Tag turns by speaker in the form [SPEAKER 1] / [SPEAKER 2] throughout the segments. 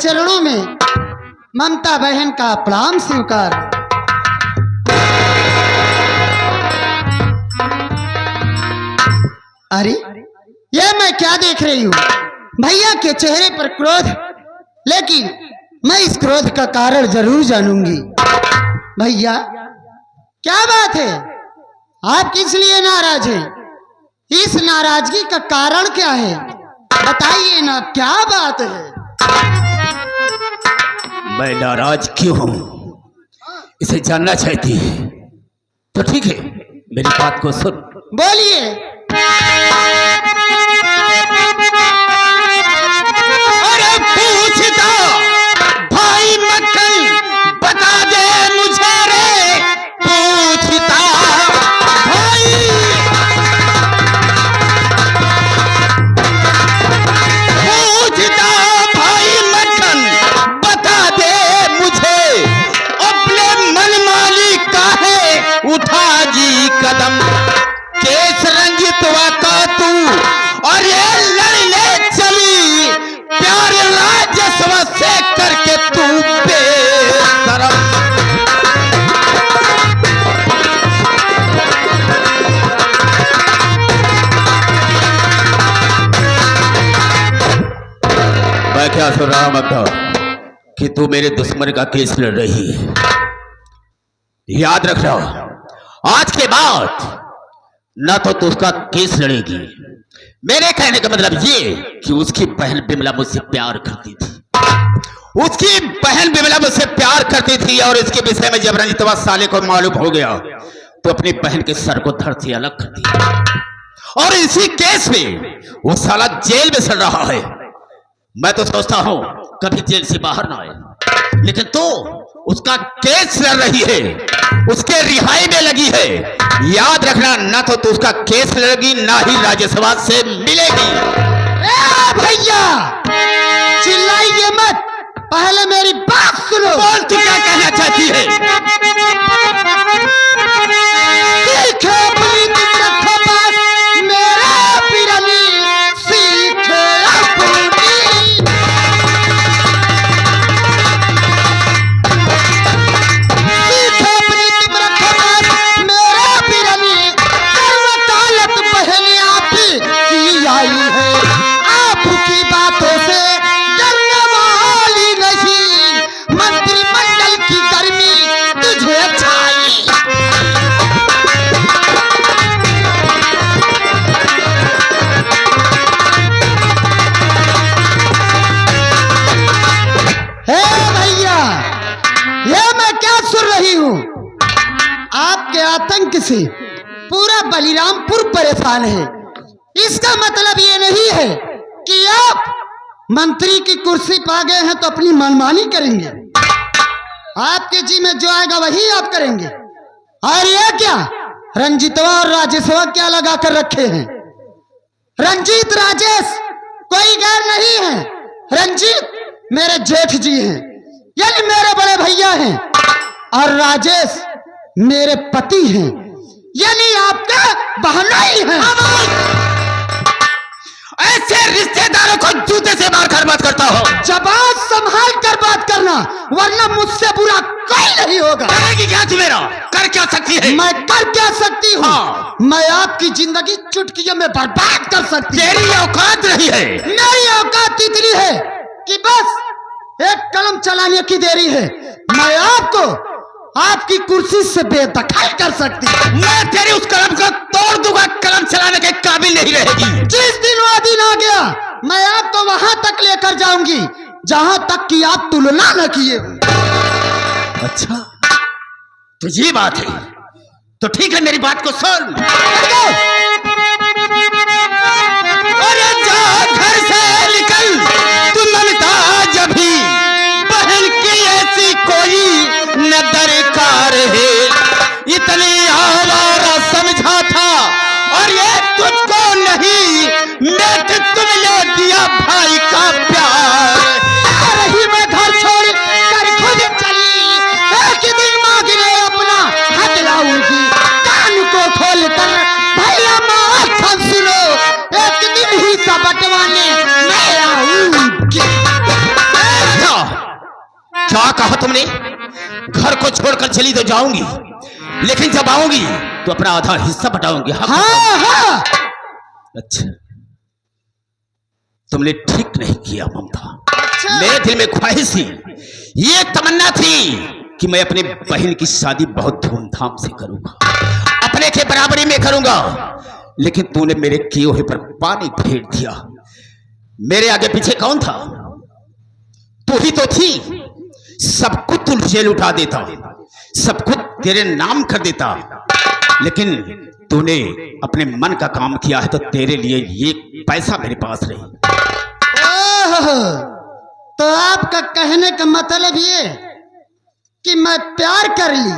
[SPEAKER 1] चरणों में ममता बहन का प्रणाम स्वीकार। अरे ये मैं क्या देख रही हूँ? भैया के चेहरे पर क्रोध, लेकिन मैं इस क्रोध का कारण जरूर जानूंगी। भैया क्या बात है? आप किस लिए नाराज हैं? इस नाराजगी का कारण क्या है? बताइए ना, क्या बात है?
[SPEAKER 2] मैं नाराज क्यों हूं इसे जानना चाहती है तो ठीक है, मेरी बात को सुन।
[SPEAKER 1] बोलिए।
[SPEAKER 2] अरे पूछता भाई मक्खन बता दे मुझे रे, पूछता भाई, पूछता भाई मक्खन बता दे मुझे, अपने मन माली काहे उठा जी कदम, केस रंजित का तू और ये लड़ने चली, प्यार राजस्व से करके तू बेशरम। मैं क्या सुन रहा मक्का कि तू मेरे दुश्मन का केस लड़ रही है। याद रखना, आज के बाद ना तो तू उसका केस लड़ेगी। मेरे कहने का मतलब ये कि उसकी बहन बिमला मुझसे प्यार करती थी, उसकी बहन बिमला मुझसे प्यार करती थी, और इसके विषय में जब रंजितवा साले को मालूम हो गया तो अपनी बहन के सर को धड़ से अलग कर दिया, और इसी केस में वो साला जेल में सड़ रहा है। मैं तो सोचता हूं कभी जेल से बाहर ना आए, लेकिन तो उसका केस लड़ रही है, उसके रिहाई में लगी है। याद रखना, ना तो तू उसका केस लड़ेगी, ना ही राजस्व से मिलेगी।
[SPEAKER 1] भैया चिल्लाइए मत, पहले मेरी बात सुनो।
[SPEAKER 2] बोल, तू क्या कहना चाहती है?
[SPEAKER 1] सीखे अपनी रखो पास मेरा पिरानी, सीखे अपनी, सीखे अपनी रखो पास मेरा पिरानी, सर्वकालत बहन आपकी आई है, आपकी बातों से डरने वाली नहीं, मंत्रिमंडल की गर्मी तुझे छाई। हे भैया, ये मैं क्या सुन रही हूँ? आपके आतंक से पूरा बलिरामपुर परेशान है। इसका मतलब ये नहीं है कि आप मंत्री की कुर्सी पा गए हैं तो अपनी मनमानी करेंगे। आपके जी में जो आएगा वही आप करेंगे। और ये क्या रंजीतवा और राजेशवा क्या लगा कर रखे हैं? रंजीत राजेश कोई गैर नहीं है। रंजीत मेरे जेठ जी हैं, यानी मेरे बड़े भैया हैं, और राजेश मेरे पति हैं, यानी आपके बहनोई हैं।
[SPEAKER 2] ऐसे रिश्तेदारों को जूते से मारकर बात करता हो।
[SPEAKER 1] जबान संभाल कर बात करना, वरना मुझसे बुरा कोई नहीं होगा।
[SPEAKER 2] करेगी क्या तू मेरा? कर क्या सकती है?
[SPEAKER 1] मैं कर क्या सकती हूँ?
[SPEAKER 2] हाँ।
[SPEAKER 1] मैं आपकी जिंदगी चुटकियों में बर्बाद कर सकती हूँ।
[SPEAKER 2] तेरी औकात नहीं है।
[SPEAKER 1] मेरी औकात इतनी है कि बस एक कलम चलाने की देरी है, मैं आपको आपकी कुर्सी से बेदखल कर सकती हूँ।
[SPEAKER 2] मैं तेरी उस कलम को तोड़ दूंगा, कलम चलाने के काबिल नहीं रहेगी।
[SPEAKER 1] जिस दिन वो दिन आ गया, मैं आपको वहां तक लेकर जाऊंगी जहां तक कि आप तुलना न किए।
[SPEAKER 2] अच्छा, तो ये बात है, तो ठीक है, मेरी बात को सुन। अरे जा घर से निकल, तू ममता जब भी बहन की ऐसी कोई न दरकार है, इतनी आवारा समझा था, और ये तुझको नहीं, मैं तुमने दिया भाई का प्यार।
[SPEAKER 1] रही मैं घर छोड़ कर खुद चली, एक दिन मांगने अपना हाथ लाऊंगी, कान को खोल कर भैया
[SPEAKER 2] क्या कहा तुमने? घर को छोड़कर चली तो जाऊंगी, लेकिन जब आऊंगी तो अपना आधा हिस्सा बटाऊंगी।
[SPEAKER 1] हाँ हाँ।
[SPEAKER 2] अच्छा, तुमने ठीक नहीं किया ममता।
[SPEAKER 1] अच्छा।
[SPEAKER 2] मेरे दिल में ख्वाहिश थी, ये तमन्ना थी कि मैं अपने बहन की शादी बहुत धूमधाम से करूंगा, अपने के बराबरी में करूंगा, लेकिन तूने मेरे किए हुए पर पानी फेर दिया। मेरे आगे पीछे कौन था? तू ही तो थी। सब कुछ तू जेल उठा देता, सब कुछ तेरे नाम कर देता, लेकिन तूने अपने मन का काम किया है तो तेरे लिए ये पैसा मेरे पास रही।
[SPEAKER 1] तो आपका कहने का मतलब ये कि मैं प्यार कर ली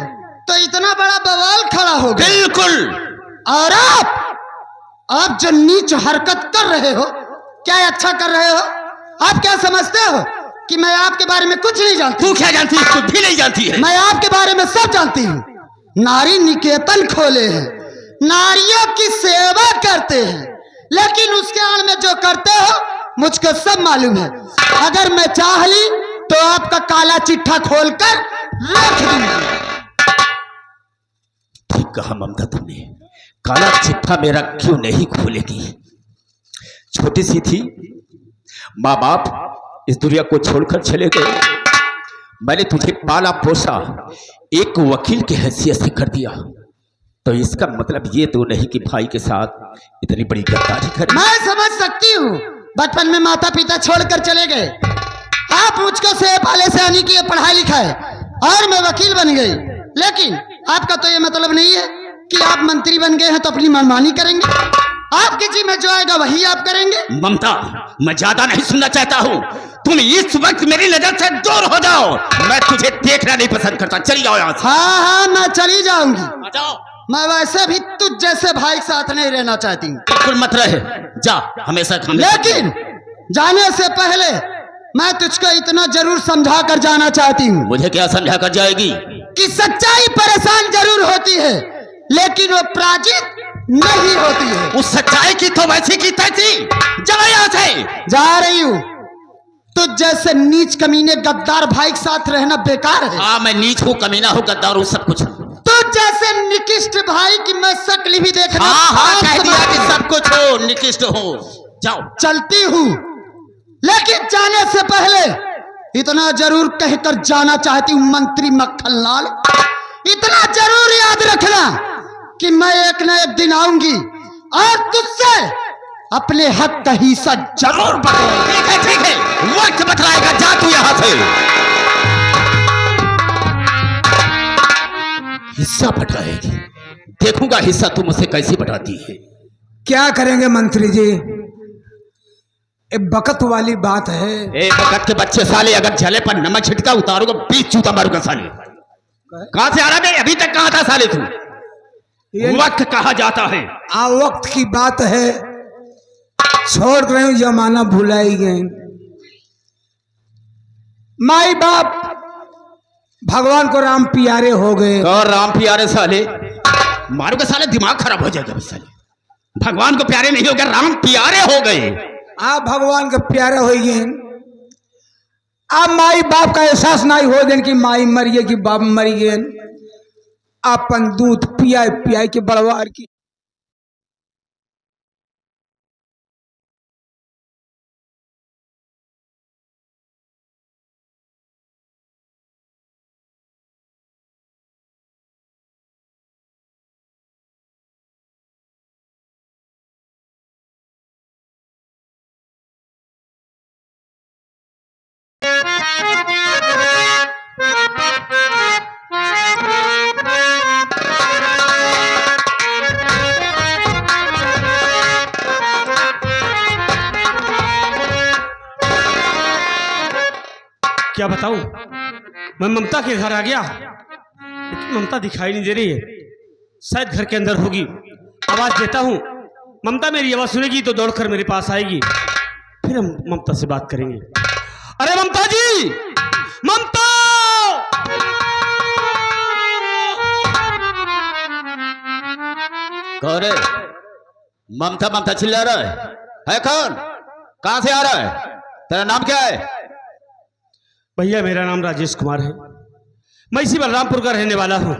[SPEAKER 1] तो इतना बड़ा बवाल खड़ा हो गया?
[SPEAKER 2] बिल्कुल।
[SPEAKER 1] और आप जो नीच हरकत कर रहे हो, क्या अच्छा कर रहे हो? आप क्या समझते हो कि मैं आपके बारे में कुछ नहीं जानती?
[SPEAKER 2] तू क्या जानती है? कुछ भी नहीं जानती है।
[SPEAKER 1] मैं आपके बारे में सब जानती हूँ। नारी निकेतन खोले हैं, नारियों की सेवा करते हैं, लेकिन उसके आड़ में जो करते हो मुझको सब मालूम है। अगर मैं चाह ली तो आपका काला चिट्ठा खोलकर रख दूंगी।
[SPEAKER 2] ठीक कहा ममता तुमने, काला चिट्ठा मेरा क्यों नहीं खोलेगी? छोटी सी थी, माँ बाप इस दुनिया को छोड़कर चले गए, मैंने तुझे पाला पोसा, एक वकील की हैसियत से कर दिया, तो इसका मतलब ये तो नहीं कि भाई के साथ इतनी बड़ी गद्दारी कर।
[SPEAKER 1] मैं समझ सकती हूँ, बचपन में माता पिता छोड़कर चले गए, आप मुझको से पाले से आने की पढ़ाई लिखाई और मैं वकील बन गई, लेकिन आपका तो ये मतलब नहीं है कि आप मंत्री बन गए हैं तो अपनी मनमानी करेंगे। आपके जी में जो आएगा वही आप करेंगे।
[SPEAKER 2] ममता, मैं ज्यादा नहीं सुनना चाहता हूँ, तुम इस वक्त मेरी नजर से दूर हो जाओ। मैं तुझे देखना नहीं पसंद करता, चली जाओ यहाँ से।
[SPEAKER 1] हाँ हाँ, मैं चली जाऊंगी।
[SPEAKER 2] जाओ।
[SPEAKER 1] मैं वैसे भी तुझ जैसे भाई साथ नहीं रहना चाहती हूँ।
[SPEAKER 2] बिल्कुल मत रहे, जा हमेशा।
[SPEAKER 1] लेकिन जाने से पहले मैं तुझको इतना जरूर समझा कर जाना चाहती हूँ।
[SPEAKER 2] मुझे क्या समझा कर जाएगी?
[SPEAKER 1] कि सच्चाई परेशान जरूर होती है, लेकिन वो पराजित नहीं होती है।
[SPEAKER 2] उस सच्चाई की तो वैसी की तैसी। जा यहाँ से।
[SPEAKER 1] जा रही हूँ। तुझ जैसे नीच कमीने गद्दार भाई के साथ रहना बेकार है।
[SPEAKER 2] हाँ, मैं नीच हूँ, कमीना हूँ, गद्दार हूँ, सब कुछ।
[SPEAKER 1] तुझ जैसे निकृष्ट भाई की मैं शक्ल भी देखना।
[SPEAKER 2] हाँ, कह दिया कि सब कुछ हो, निकृष्ट हो। जाओ।
[SPEAKER 1] चलती हूँ, लेकिन जाने से पहले इतना जरूर कहकर जाना चाहती हूँ मंत्री मक्खनलाल, इतना जरूर याद रखना कि मैं एक न एक दिन आऊंगी और तुझसे अपने हक का हिस्सा जरूर बटवाऊंगी।
[SPEAKER 2] ठीक है, ठीक है, वक्त बतलाएगा। जा तू यहाँ से। हिस्सा बटाएगी, देखूंगा हिस्सा तुम उसे कैसे बटाती है।
[SPEAKER 3] क्या करेंगे मंत्री जी, एक बकत वाली बात है।
[SPEAKER 2] ए बकत के बच्चे साले, अगर जले पर नमक छिटका उतारूंगा, 20 जूता मारूंगा साले। कहां से आ रहा है? अभी तक कहां था साले तू? वक्त कहा जाता है।
[SPEAKER 3] वक्त की बात है, छोड़ रहे हूं, जमाना भुलाई गए। माई बाप भगवान को राम प्यारे हो गए।
[SPEAKER 2] और राम प्यारे साले मारूंगा साले, दिमाग खराब हो जाएगा साले। भगवान को प्यारे नहीं हो गए, राम प्यारे हो गए।
[SPEAKER 3] आप भगवान के प्यारे हो गए, आप माई बाप का एहसास नहीं हो गए कि माई मर गए कि बाप मर गए। अपन दूध पिया पिया के बड़वार की।
[SPEAKER 4] क्या बताऊं, मैं ममता के घर आ गया, लेकिन ममता दिखाई नहीं दे रही है। शायद घर के अंदर होगी। आवाज देता हूं, ममता मेरी आवाज सुनेगी तो दौड़कर मेरे पास आएगी, फिर हम ममता से बात करेंगे। अरे ममता जी, ममता!
[SPEAKER 2] कौन है? ममता ममता चिल्ला रहा है कौन? कहां से आ रहा है? तेरा नाम क्या है?
[SPEAKER 4] भैया मेरा नाम राजेश कुमार है, मैं इसी बलरामपुर का रहने वाला हूँ।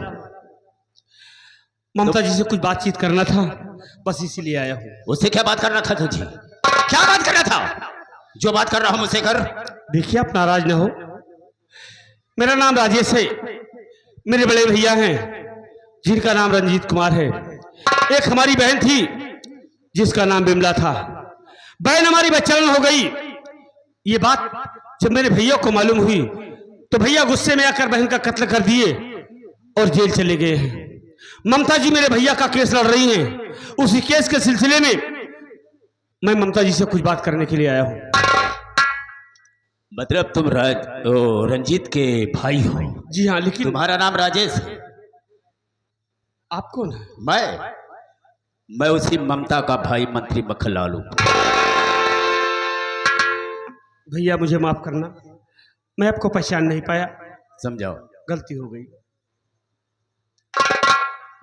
[SPEAKER 4] ममता जी से कुछ बातचीत करना था, बस इसीलिए आया हूँ।
[SPEAKER 2] उससे क्या बात करना था तुझे? क्या बात करना था? जो बात कर रहा हूं मुझसे कर।
[SPEAKER 4] देखिए आप नाराज ना हो, मेरा नाम राजेश है, मेरे बड़े भैया हैं जिनका नाम रंजीत कुमार है। एक हमारी बहन थी जिसका नाम बिमला था। बहन हमारी बच्चन हो गई। ये बात जब मेरे भैया को मालूम हुई तो भैया गुस्से में आकर बहन का कत्ल कर दिए और जेल चले गए हैं। ममता जी मेरे भैया का केस लड़ रही हैं। उसी केस के सिलसिले में मैं ममता जी से कुछ बात करने के लिए आया हूं।
[SPEAKER 2] मतलब तुम रंजीत के भाई हो?
[SPEAKER 4] जी हाँ, लेकिन
[SPEAKER 2] तुम्हारा नाम राजेश है?
[SPEAKER 4] आप कौन है?
[SPEAKER 2] मैं उसी ममता का भाई मंत्री मक्खनलाल हूं।
[SPEAKER 4] भैया मुझे माफ करना, मैं आपको पहचान नहीं पाया,
[SPEAKER 2] समझाओ।
[SPEAKER 4] गलती हो गई।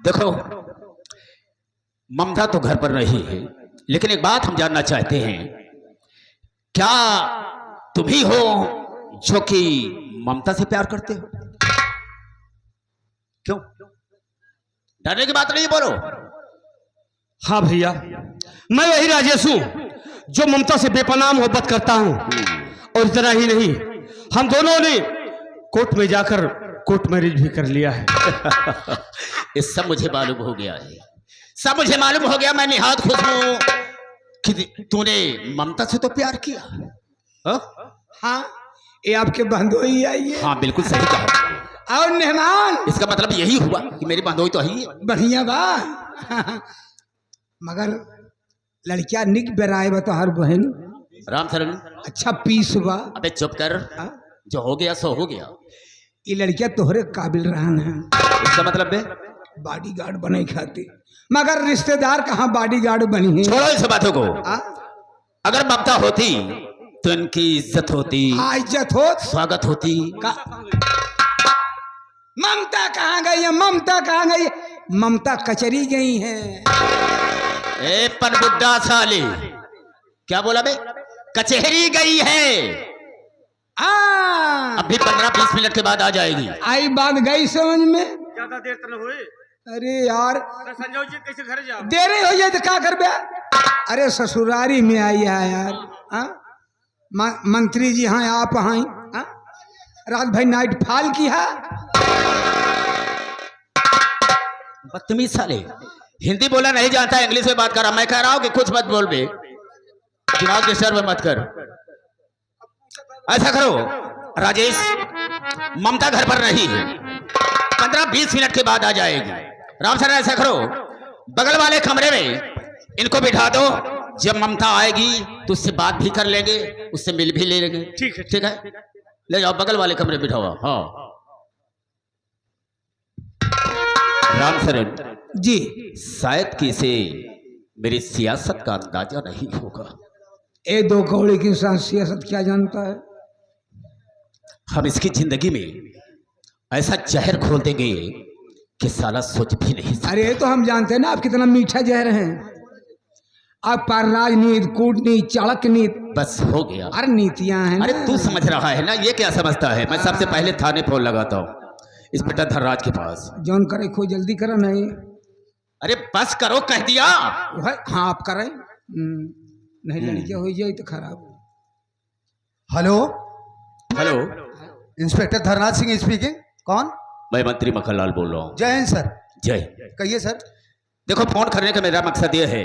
[SPEAKER 2] देखो, ममता तो घर पर नहीं है, लेकिन एक बात हम जानना चाहते हैं, क्या तुम ही हो जो कि ममता से प्यार करते हो? क्यों? डरने की बात नहीं, बोलो।
[SPEAKER 4] हाँ भैया, मैं वही राजेश हूं जो ममता से बेपनाह मोहब्बत करता हूं। और इतना ही नहीं, हम दोनों ने कोर्ट में जाकर कोर्ट मैरिज भी कर लिया है।
[SPEAKER 2] ये सब मुझे मालूम हो गया है, सब मुझे मालूम हो गया। मैं निहायत खुश हूं कि तूने ममता से तो प्यार किया।
[SPEAKER 3] हाँ, ये आपके बंधुई आई है।
[SPEAKER 2] हाँ बिल्कुल सही कहा।
[SPEAKER 3] और मेहमान,
[SPEAKER 2] इसका मतलब यही हुआ कि मेरी बंधुई तो ही है।
[SPEAKER 3] बढ़िया बा। मगर लड़कियां निक बेराए बता हर बहन।
[SPEAKER 2] राम शरण,
[SPEAKER 3] अच्छा पीस बा।
[SPEAKER 2] अबे चुप कर। जो हो गया सो हो गया।
[SPEAKER 3] ये लड़कियां तोहरे काबिल रहन है।
[SPEAKER 2] इसका मतलब बे
[SPEAKER 3] बॉडीगार्ड बने खाती, मगर रिश्तेदार कहाँ बॉडीगार्ड बनी है।
[SPEAKER 2] छोड़ो इस बातों को। अगर ममता होती तो इनकी इज्जत होती,
[SPEAKER 3] इज्जत हो,
[SPEAKER 2] स्वागत होती।
[SPEAKER 3] ममता कहाँ गई है? ममता कहाँ गई है? ममता कचरी गई है।
[SPEAKER 2] ए पनबुड्ढा साले, क्या बोला बे? कचहरी गई है। अभी 15-20 मिनट के बाद आ जाएगी।
[SPEAKER 3] आई बात गई समझ में?
[SPEAKER 4] ज्यादा देर तो न हुए।
[SPEAKER 3] अरे यार,
[SPEAKER 4] संजय जी कैसे घर जाओ?
[SPEAKER 3] देरी हो जाए तो क्या कर बे? अरे ससुरारी में आई है यार। मंत्री जी हाँ, आप हाँ, रात भाई नाइट फॉल की है।
[SPEAKER 2] बदतमीज साले, हिंदी बोला नहीं जानता, इंग्लिश में बात कर रहा। मैं कह रहा हूं कि कुछ मत बोल बे, दिमाग डिस्टर्ब मत कर। ऐसा करो राजेश, ममता घर पर नहीं है, 15-20 मिनट के बाद आ जाएगी। राम सर ऐसा करो, बगल वाले कमरे में इनको बिठा दो। जब ममता आएगी तो उससे बात भी कर लेंगे, उससे मिल भी ले लेंगे।
[SPEAKER 4] ठीक है,
[SPEAKER 2] ठीक है, ले जाओ बगल वाले कमरे बिठाओ। हाँ राम शरण
[SPEAKER 3] जी,
[SPEAKER 2] शायद किसे मेरी सियासत का अंदाजा नहीं होगा।
[SPEAKER 3] ए दो कौड़ी की सियासत क्या जानता है?
[SPEAKER 2] हम इसकी जिंदगी में ऐसा जहर खोल देंगे कि साला सोच भी नहीं सकता।
[SPEAKER 3] अरे तो हम जानते हैं ना आप कितना मीठा जहर हैं। आप पर राजनीति, कूटनीति, चाणक्य नीति,
[SPEAKER 2] बस हो गया।
[SPEAKER 3] अरे नीतियां हैं।
[SPEAKER 2] अरे तू समझ रहा है ना, ये क्या समझता है? मैं सबसे पहले थाने फोन लगाता हूँ, इंस्पेक्टर धनराज के पास।
[SPEAKER 3] जौन करे खो जल्दी करो। नहीं,
[SPEAKER 2] अरे बस करो, कह दिया।
[SPEAKER 3] हाँ आप करें। नहीं लड़कियां हो जाए तो खराब।
[SPEAKER 1] Hello
[SPEAKER 2] hello,
[SPEAKER 1] inspector Dharnath Singh speaking. कौन?
[SPEAKER 2] मैं मंत्री मक्खनलाल बोल रहा हूँ।
[SPEAKER 1] जय हिंद सर।
[SPEAKER 2] जय।
[SPEAKER 1] कहिए सर।
[SPEAKER 2] देखो, फोन करने का मेरा मकसद ये है,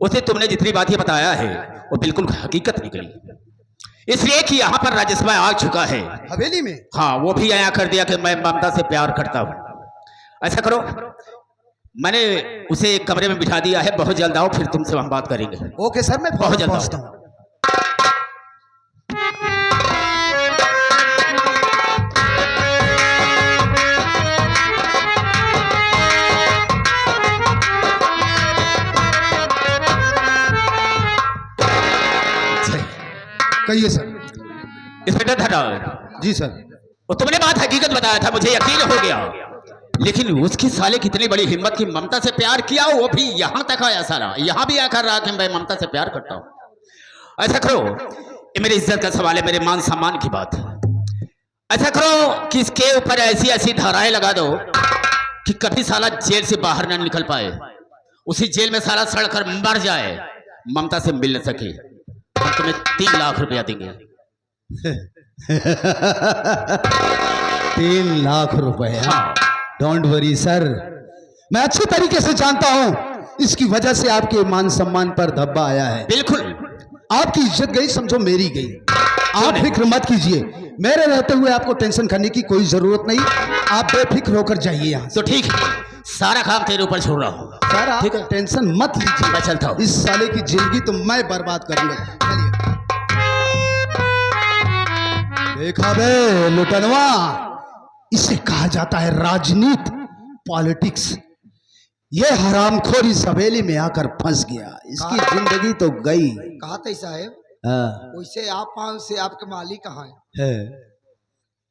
[SPEAKER 2] उसे तुमने जितनी बात ये बताया है वो बिल्कुल हकीकत निकली। इसलिए कि यहाँ पर राजेश भाई आ चुका है
[SPEAKER 1] हवेली में।
[SPEAKER 2] हाँ, वो भी आया कर दिया कि मैं ममता से प्यार करता हूँ। ऐसा करो, मैंने उसे एक कमरे में बिठा दिया है। बहुत जल्द आओ, फिर तुमसे हम बात करेंगे।
[SPEAKER 1] ओके सर, मैं
[SPEAKER 2] बहुत जल्द
[SPEAKER 1] पहुंचता हूँ। कहिए सर।
[SPEAKER 2] इंस्पेक्टर धनराज
[SPEAKER 1] जी सर।
[SPEAKER 2] वो तुमने बात हकीकत बताया था, मुझे यकीन हो गया, लेकिन उसकी साले कितनी बड़ी हिम्मत की ममता से प्यार किया, वो भी यहां तक आया। सारा यहां भी आकर रहा कि मैं ममता से प्यार करता हूं। ऐसा करो, ये मेरी इज्जत का सवाल है, मेरे मान सम्मान की बात है। ऐसा करो कि इसके ऊपर ऐसी ऐसी धाराएं लगा दो कि कभी साला जेल से बाहर ना निकल पाए, उसी जेल में साला सड़कर मर जाए, ममता से मिल न सके। हम तुम्हें 3 लाख रुपया देंगे।
[SPEAKER 1] 3 लाख रुपए? डोंट वरी सर, मैं अच्छी तरीके से जानता हूं इसकी वजह से आपके मान सम्मान पर धब्बा आया है।
[SPEAKER 2] बिल्कुल,
[SPEAKER 1] आपकी इज्जत गई, समझो मेरी गई। आप फिक्र मत कीजिए, मेरे रहते हुए आपको टेंशन करने की कोई जरूरत नहीं। आप बेफिक्र होकर जाइए यहाँ से।
[SPEAKER 2] तो ठीक है, सारा काम तेरे ऊपर छोड़ रहा हूँ।
[SPEAKER 1] सर आप टेंशन मत लीजिए,
[SPEAKER 2] मैं चलता हूँ।
[SPEAKER 1] इस साले की जिंदगी तो मैं बर्बाद करूंगा। चलिए। देखा बे लुटनवा, इसे कहा जाता है राजनीति, पॉलिटिक्स। ये हरामखोर इस हवेली में आकर फंस गया, इसकी जिंदगी तो गई।
[SPEAKER 3] कहा था साहब,
[SPEAKER 1] हाँ।
[SPEAKER 3] वैसे आप पाँव से आपके मालिक कहाँ है?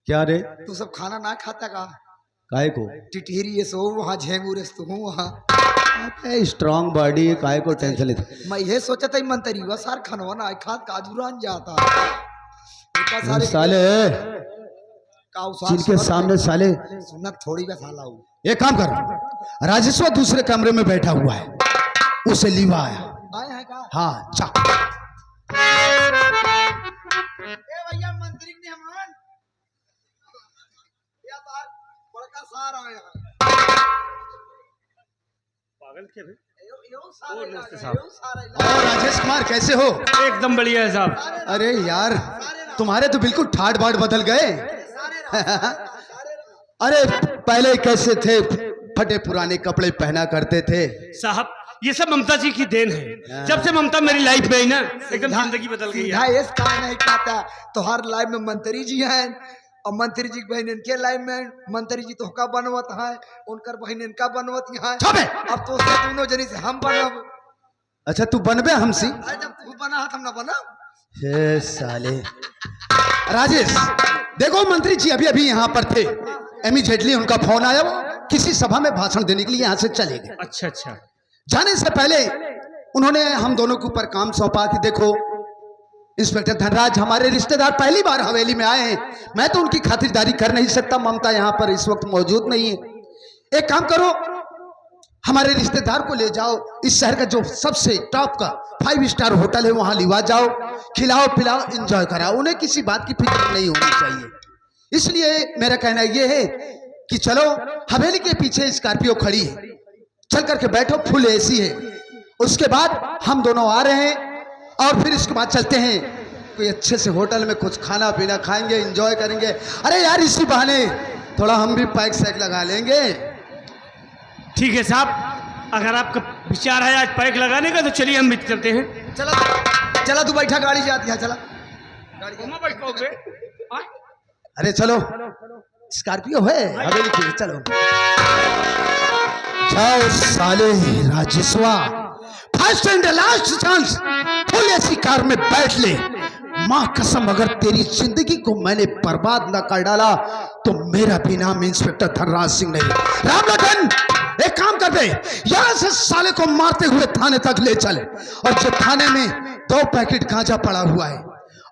[SPEAKER 1] क्या रे?
[SPEAKER 3] तू सब खाना ना खाता का?
[SPEAKER 1] काय को?
[SPEAKER 3] टिटहरी ये सो वहाँ, झेंगूर तो हूँ वहाँ।
[SPEAKER 1] स्ट्रांग बॉडी, काय को टेंशन लेते?
[SPEAKER 3] मैं ये सोचा था मंत्री हुआ सार खानवा ना खाद काजूरान जाता
[SPEAKER 1] साले जिनके सामने साले
[SPEAKER 3] सुनत थोड़ी बस हाला हूँ।
[SPEAKER 1] एक काम कर, राजेश्वर दूसरे कमरे में बैठा हुआ है, उसे लीवा आया।
[SPEAKER 3] आए हैं का?
[SPEAKER 1] हाँ जा।
[SPEAKER 3] भैया मंत्री ने हमान या बात बड़का सार आया है।
[SPEAKER 4] पागल क्या भाई?
[SPEAKER 1] और राजेश कुमार कैसे हो?
[SPEAKER 4] एकदम बढ़िया है साहब।
[SPEAKER 1] अरे यार, तुम्हारे तो बिल्कुल ठाट बाट बदल गए। अरे पहले कैसे थे, फटे पुराने कपड़े पहना करते थे।
[SPEAKER 4] साहब ये सब ममता जी की देन है। जब से ममता मेरी लाइफ में आई ना, एकदम जिंदगी बदल गई है।
[SPEAKER 3] इस का नहीं कहता तो हर लाइफ में मंत्री जी हैं, और मंत्री जी की बहन इनके लाइफ में मंत्री जी तो का बनवत है, उनकर बहन इनका बनवत है। अब तो उससे दोनों जनी से हम बनब।
[SPEAKER 1] अच्छा तू बनबे हमसी?
[SPEAKER 3] जब तू बना हम ना बना।
[SPEAKER 1] हे साले राजेश, देखो मंत्री जी अभी अभी यहाँ पर थे, इमीडिएटली उनका फोन आया, वो किसी सभा में भाषण देने के लिए यहाँ से चले गए।
[SPEAKER 4] अच्छा अच्छा।
[SPEAKER 1] जाने से पहले उन्होंने हम दोनों के ऊपर काम सौंपा कि देखो इंस्पेक्टर धनराज हमारे रिश्तेदार पहली बार हवेली में आए हैं, मैं तो उनकी खातिरदारी कर नहीं सकता, ममता यहाँ पर इस वक्त मौजूद नहीं है। एक काम करो, हमारे रिश्तेदार को ले जाओ, इस शहर का जो सबसे टॉप का 5 स्टार होटल है वहां लिवा जाओ, खिलाओ पिलाओ, एंजॉय कराओ, उन्हें किसी बात की फिक्र नहीं होनी चाहिए। इसलिए मेरा कहना यह है कि चलो, हवेली के पीछे स्कॉर्पियो खड़ी है, चल करके बैठो, फुल एसी है। उसके बाद हम दोनों आ रहे हैं और फिर इसके बाद चलते हैं कोई अच्छे से होटल में, कुछ खाना पीना खाएंगे, एंजॉय करेंगे। अरे यार इसी बहाने थोड़ा हम भी पैक सैक लगा लेंगे।
[SPEAKER 4] ठीक है साहब, अगर आपका विचार है आज पैक लगाने का तो चलिए हम भी चलते हैं।
[SPEAKER 3] चला चला तू बैठा, गाड़ी जाती है, चला
[SPEAKER 1] अरे चलो, स्कॉर्पियो है हवेली की, चलो जाओ साले राजेश्वा, first and last chance, full AC car में बैठ ले। मां कसम अगर तेरी जिंदगी को मैंने बर्बाद न कर डाला तो मेरा भी नाम इंस्पेक्टर धनराज सिंह नहीं। रामलखन एक काम कर दे, यहां से साले को मारते हुए थाने तक ले चले, और जो थाने में 2 पैकेट गांजा पड़ा हुआ है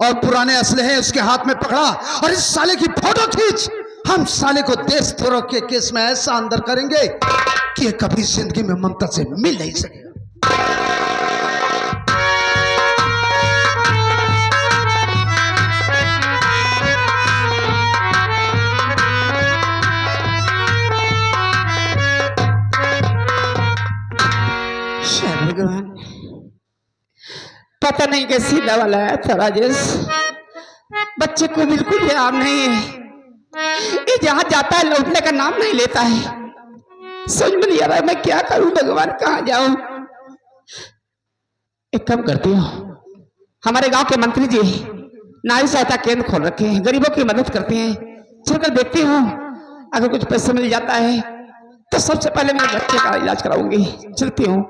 [SPEAKER 1] और पुराने असले हैं उसके हाथ में पकड़ा, और इस साले की फोटो खींच। हम साले को देशद्रोह के केस में ऐसा अंदर करेंगे कि कभी जिंदगी में ममता से मिल नहीं सकेगा।
[SPEAKER 5] भगवान, पता नहीं कैसी दवा लाया था राजेश, बच्चे को बिल्कुल याद नहीं है। ये जहां जाता है लौटने का नाम नहीं लेता है। समझ में नहीं आ रहा है मैं क्या करूं भगवान, कहां जाऊं। एक काम करती हूँ, हमारे गांव के मंत्री जी नारी सहायता केंद्र खोल रखे हैं, गरीबों की मदद करते हैं, चलकर देखती हूँ, अगर कुछ पैसे मिल जाता है तो सबसे पहले मेरे बच्चे का इलाज कराऊंगी। चलती हूँ।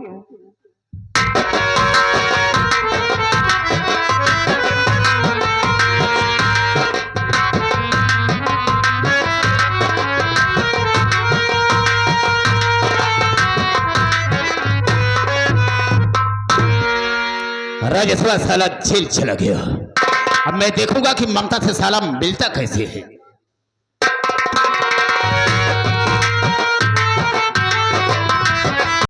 [SPEAKER 2] राजेश्वर साला जेल चला गया। अब मैं देखूंगा कि ममता से साला मिलता कैसे है।